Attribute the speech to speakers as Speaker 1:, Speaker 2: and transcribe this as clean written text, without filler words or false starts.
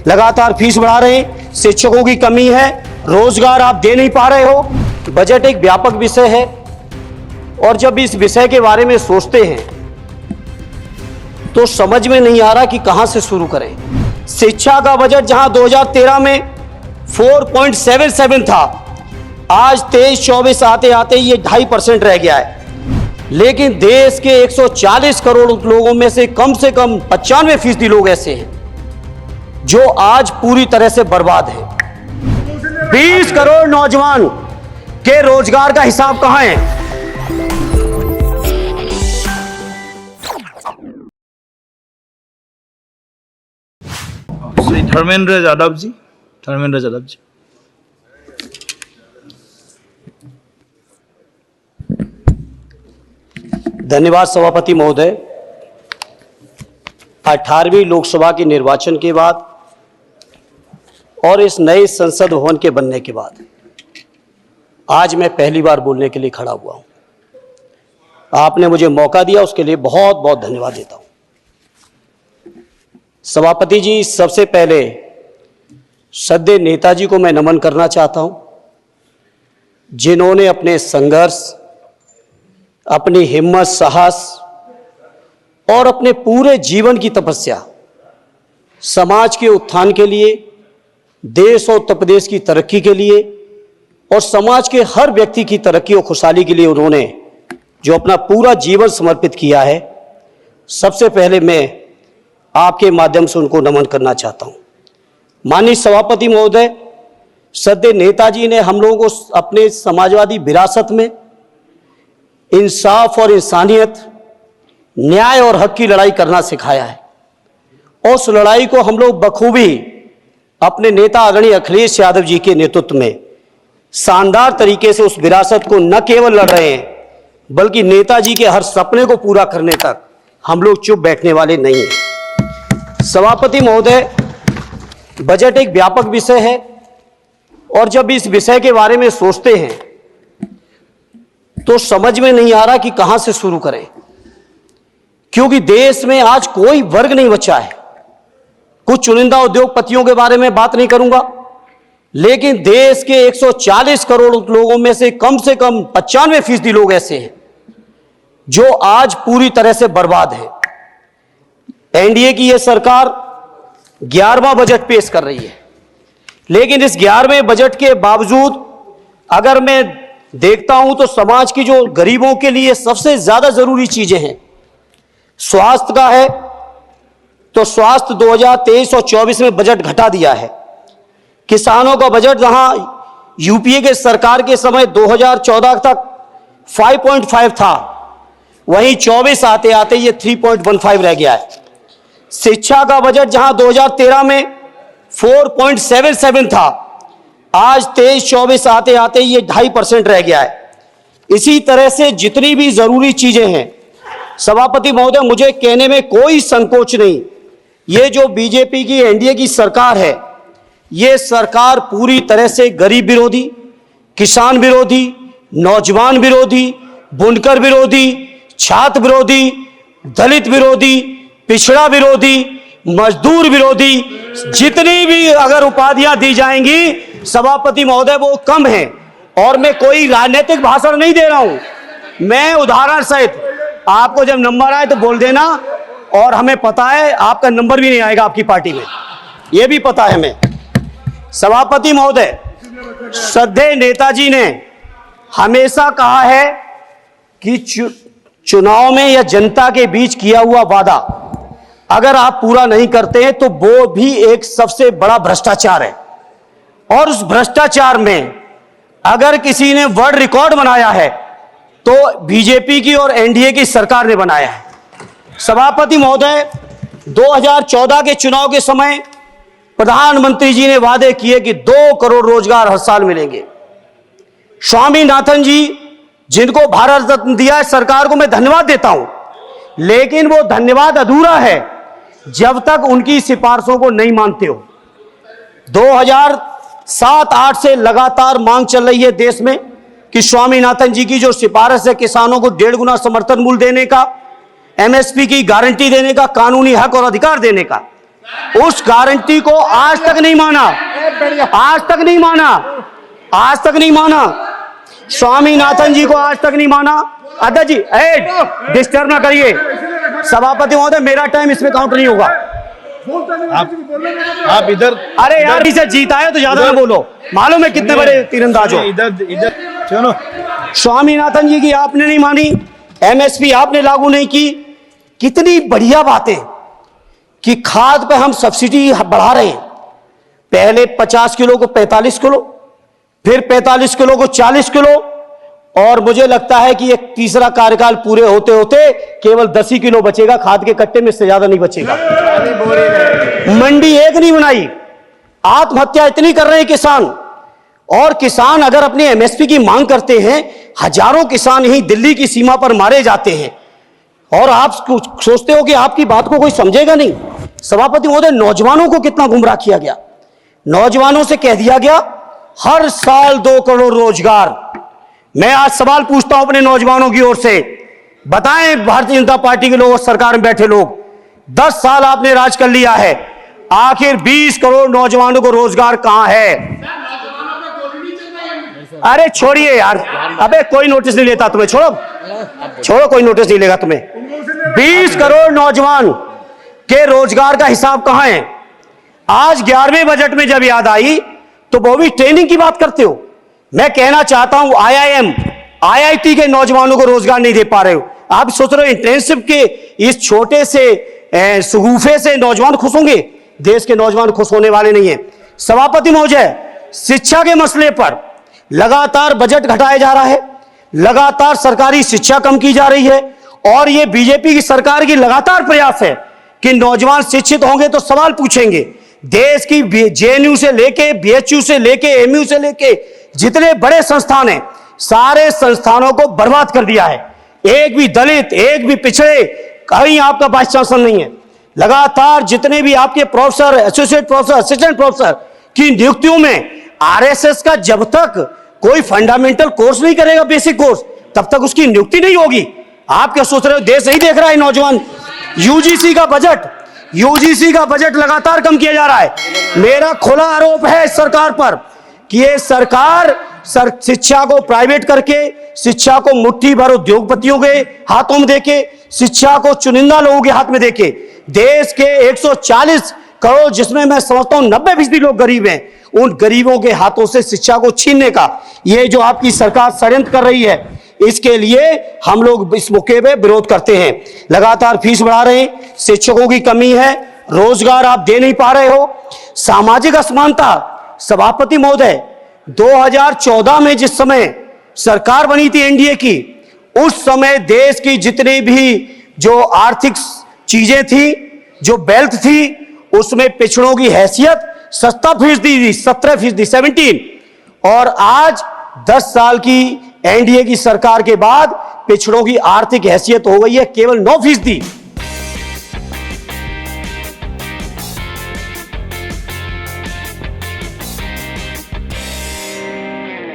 Speaker 1: लगातार फीस बढ़ा रहे हैं, शिक्षकों की कमी है, रोजगार आप दे नहीं पा रहे हो। बजट एक व्यापक विषय है और जब इस विषय के बारे में सोचते हैं तो समझ में नहीं आ रहा कि कहां से शुरू करें। शिक्षा का बजट जहां 2013 में 4.77 था, आज 23-24 आते आते ये 2.5% रह गया है। लेकिन देश के 140 करोड़ लोगों में से कम 95% लोग ऐसे हैं जो आज पूरी तरह से बर्बाद हैं। 20 करोड़ नौजवान के रोजगार का हिसाब कहां है?
Speaker 2: श्री धर्मेंद्र यादव जी।
Speaker 1: धन्यवाद सभापति महोदय। 18वीं लोकसभा के निर्वाचन के बाद और इस नए संसद भवन के बनने के बाद आज मैं पहली बार बोलने के लिए खड़ा हुआ हूं। आपने मुझे मौका दिया, उसके लिए बहुत बहुत धन्यवाद देता हूं। सभापति जी, सबसे पहले श्रद्धेय नेताजी को मैं नमन करना चाहता हूं, जिन्होंने अपने संघर्ष, अपनी हिम्मत, साहस और अपने पूरे जीवन की तपस्या समाज के उत्थान के लिए, देश और उत्तर प्रदेश की तरक्की के लिए और समाज के हर व्यक्ति की तरक्की और खुशहाली के लिए उन्होंने जो अपना पूरा जीवन समर्पित किया है, सबसे पहले मैं आपके माध्यम से उनको नमन करना चाहता हूं। माननीय सभापति महोदय, श्रद्धेय नेताजी ने हम लोगों को अपने समाजवादी विरासत में इंसाफ और इंसानियत, न्याय और हक की लड़ाई करना सिखाया है और उस लड़ाई को हम लोग बखूबी अपने नेता आदरणीय अखिलेश यादव जी के नेतृत्व में शानदार तरीके से उस विरासत को न केवल लड़ रहे हैं, बल्कि नेताजी के हर सपने को पूरा करने तक हम लोग चुप बैठने वाले नहीं हैं। सभापति महोदय, बजट एक व्यापक विषय है और जब इस विषय के बारे में सोचते हैं तो समझ में नहीं आ रहा कि कहां से शुरू करें, क्योंकि देश में आज कोई वर्ग नहीं बचा है। कुछ चुनिंदा उद्योगपतियों के बारे में बात नहीं करूंगा, लेकिन देश के 140 करोड़ लोगों में से कम 95% लोग ऐसे हैं जो आज पूरी तरह से बर्बाद हैं। एनडीए की यह सरकार 11वां बजट पेश कर रही है, लेकिन इस 11वें बजट के बावजूद अगर मैं देखता हूं तो समाज की जो गरीबों के लिए सबसे ज्यादा जरूरी चीजें हैं, स्वास्थ्य का है तो स्वास्थ्य 2023 और 24 में बजट घटा दिया है। किसानों का बजट जहां यूपीए के सरकार के समय 2014 तक 5.5 था, वहीं 24 आते आते ये 3.15 रह गया है। शिक्षा का बजट जहां 2013 में 4.77 था, आज 23-24 आते आते ये 2.5% रह गया है। इसी तरह से जितनी भी जरूरी चीजें हैं, सभापति महोदय, मुझे कहने में कोई संकोच नहीं, ये जो बीजेपी की एनडीए की सरकार है, ये सरकार पूरी तरह से गरीब विरोधी, किसान विरोधी, नौजवान विरोधी, बुनकर विरोधी, छात्र विरोधी, दलित विरोधी, पिछड़ा विरोधी, मजदूर विरोधी, जितनी भी अगर उपाधियां दी जाएंगी सभापति महोदय वो कम है। और मैं कोई राजनीतिक भाषण नहीं दे रहा हूं, मैं उदाहरण सहित आपको जब नंबर आए तो बोल देना, और हमें पता है आपका नंबर भी नहीं आएगा आपकी पार्टी में, यह भी पता है हमें। सभापति महोदय, श्रद्धेय नेताजी ने हमेशा कहा है कि चुनाव में या जनता के बीच किया हुआ वादा अगर आप पूरा नहीं करते हैं तो वो भी एक सबसे बड़ा भ्रष्टाचार है, और उस भ्रष्टाचार में अगर किसी ने वर्ल्ड रिकॉर्ड बनाया है तो बीजेपी की और एनडीए की सरकार ने बनाया है। सभापति महोदय, 2014 के चुनाव के समय प्रधानमंत्री जी ने वादे किए कि 2 करोड़ रोजगार हर साल मिलेंगे। स्वामीनाथन जी, जिनको भारत रत्न दिया है सरकार को, मैं धन्यवाद देता हूं, लेकिन वो धन्यवाद अधूरा है जब तक उनकी सिफारिशों को नहीं मानते हो। 2007-8 से लगातार मांग चल रही है देश में कि स्वामीनाथन जी की जो सिफारिश है किसानों को 1.5 गुना समर्थन मूल्य देने का, एमएसपी की गारंटी देने का, कानूनी हक और अधिकार देने का, उस गारंटी को आज तक नहीं माना, आज तक नहीं माना, आज तक नहीं माना। स्वामीनाथन जी को आज तक नहीं माना। अध्यक्ष जी डिस्टर्ब ना करिए। सभापति महोदय, मेरा टाइम इसमें काउंट नहीं होगा।
Speaker 2: आप इधर,
Speaker 1: अरे यार, इसे जीता है तो ज्यादा ना बोलो, मालूम है कितने बड़े तीरंदाज हो।
Speaker 2: इधर चलो।
Speaker 1: स्वामीनाथन जी की आपने नहीं मानी, एमएसपी आपने लागू नहीं की। कितनी बढ़िया बातें कि खाद पे हम सब्सिडी बढ़ा रहे हैं। पहले 50 किलो को 45 किलो, फिर 45 किलो को 40 किलो, और मुझे लगता है कि ये तीसरा कार्यकाल पूरे होते होते केवल 10 ही किलो बचेगा खाद के कट्टे में, इससे ज्यादा नहीं बचेगा। मंडी एक नहीं बनाई, आत्महत्या इतनी कर रहे हैं किसान। और किसान अगर अपने एमएसपी की मांग करते हैं, हजारों किसान यहीं दिल्ली की सीमा पर मारे जाते हैं, और आप सोचते हो कि आपकी बात को कोई समझेगा नहीं। सभापति महोदय, नौजवानों को कितना गुमराह किया गया। नौजवानों से कह दिया गया हर साल 2 करोड़ रोजगार। मैं आज सवाल पूछता हूं अपने नौजवानों की ओर से, बताएं भारतीय जनता पार्टी के लोग और सरकार में बैठे लोग, 10 साल आपने राज कर लिया है, आखिर 20 करोड़ नौजवानों को रोजगार कहां है? अरे छोड़िए यार, अबे कोई नोटिस नहीं लेता तुम्हें, छोड़ो, कोई नोटिस नहीं लेगा तुम्हें। 20 करोड़ नौजवान के रोजगार का हिसाब कहां है? आज 11वें बजट में जब याद आई तो वो भी ट्रेनिंग की बात करते हो। मैं कहना चाहता हूं आईआईएम, आईआईटी के नौजवानों को रोजगार नहीं दे पा रहे हो। आप सोच रहे हो इंटर्नशिप के इस छोटे से सुगूफे से नौजवान खुश होंगे? देश के नौजवान खुश होने वाले नहीं है। सभापति महोदय, शिक्षा के मसले पर लगातार बजट घटाया जा रहा है, लगातार सरकारी शिक्षा कम की जा रही है, और यह बीजेपी की सरकार की लगातार प्रयास है कि नौजवान शिक्षित होंगे तो सवाल पूछेंगे। देश की जेएनयू से लेके, बीएचयू से लेके, एमयू से लेके जितने बड़े संस्थान हैं, सारे संस्थानों को बर्बाद कर दिया है। एक भी दलित, एक भी पिछड़े, कहीं आपका वाइस चांसलर नहीं है। लगातार जितने भी आपके professor, associate professor, assistant professor की नियुक्तियों में आरएसएस का जब तक कोई फंडामेंटल कोर्स नहीं करेगा, बेसिक कोर्स, तब तक उसकी नियुक्ति नहीं होगी। आप क्या सोच रहे हो देश नहीं देख रहा है नौजवान? यूजीसी का बजट लगातार कम किया जा रहा है। मेरा खुला आरोप है इस सरकार पर कि ये सरकार शिक्षा को प्राइवेट करके, शिक्षा को मुट्ठी भर उद्योगपतियों के हाथों में देके, शिक्षा को चुनिंदा लोगों के हाथ में देके, देश के 140 करोड़, जिसमें मैं समझता हूं 90% लोग गरीब हैं, उन गरीबों के हाथों से शिक्षा को छीनने का ये जो आपकी सरकार षड्यंत्र कर रही है, इसके लिए हम लोग इस मौके पे विरोध करते हैं। लगातार फीस बढ़ा रहे हैं, शिक्षकों की कमी है, रोजगार आप दे नहीं पा रहे हो, सामाजिक असमानता। सभापति महोदय, 2014 में जिस समय सरकार बनी थी एनडीए की, उस समय देश की जितनी भी जो आर्थिक चीजें थी, जो वेल्थ थी, उसमें पिछड़ों की हैसियत 17% थी, 17%, और आज 10 साल की एनडीए की सरकार के बाद पिछड़ों की आर्थिक हैसियत हो गई है केवल 9%।